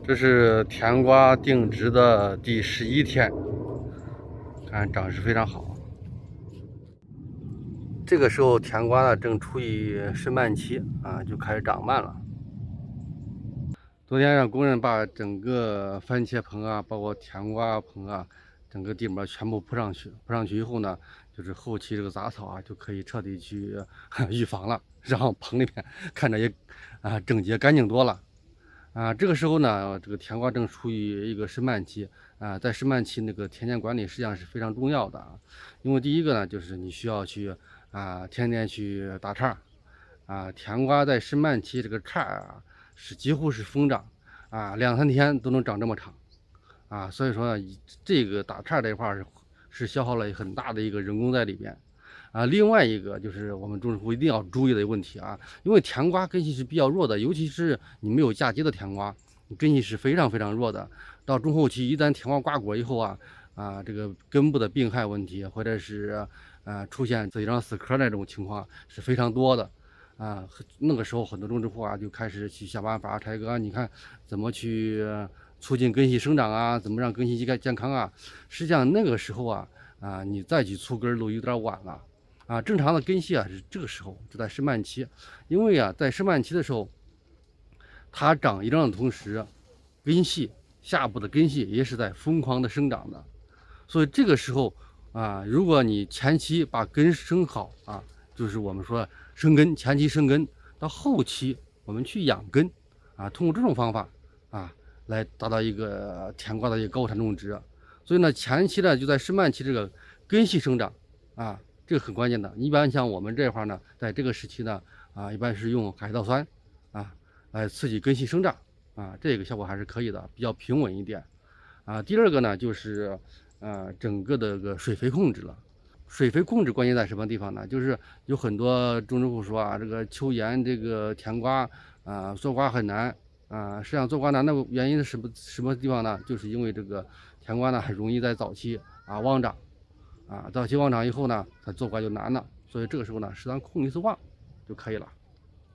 这是甜瓜定植的第11天，看长势非常好。这个时候甜瓜呢正处于盛蔓期啊，就开始长蔓了。昨天让工人把整个番茄棚啊，包括甜瓜棚啊，整个地面全部铺上去。铺上去以后呢，就是后期这个杂草啊就可以彻底去预防了，让棚里面看着也整洁干净多了。这个时候呢，这个甜瓜正处于一个盛蔓期在盛蔓期那个田间管理实际上是非常重要的因为第一个呢，就是你需要去天天去打杈甜瓜在盛蔓期这个杈是几乎是疯长2-3天都能长这么长所以说呢，这个打杈这一块是消耗了很大的一个人工在里边另外一个就是我们种植户一定要注意的问题因为甜瓜根系是比较弱的，尤其是你没有嫁接的甜瓜，根系是非常非常弱的。到中后期，一旦甜瓜挂果以后这个根部的病害问题，或者是出现自己长死壳那种情况是非常多的那个时候很多种植户就开始去想办法，柴哥，你看怎么去促进根系生长怎么让根系健康实际上那个时候你再去促根都有点晚了。正常的根系是这个时候就在盛蔓期，因为在盛蔓期的时候，它长秧的同时，根系下部的根系也是在疯狂的生长的，所以这个时候如果你前期把根生好就是我们说生根，前期生根，到后期我们去养根通过这种方法来达到一个甜瓜的一个高产种植。所以呢，前期呢就在盛蔓期这个根系生长这个很关键的。一般像我们这块呢，在这个时期呢一般是用海藻酸来刺激根系生长这个效果还是可以的，比较平稳一点第二个呢就是整个的个水肥控制了。水肥控制关键在什么地方呢？就是有很多种植户说这个秋研这个甜瓜做瓜很难实际上做瓜难的原因是什么地方呢？就是因为这个甜瓜呢很容易在早期旺长早期旺长以后呢，它做瓜就难了，所以这个时候呢，适当控一次旺就可以了。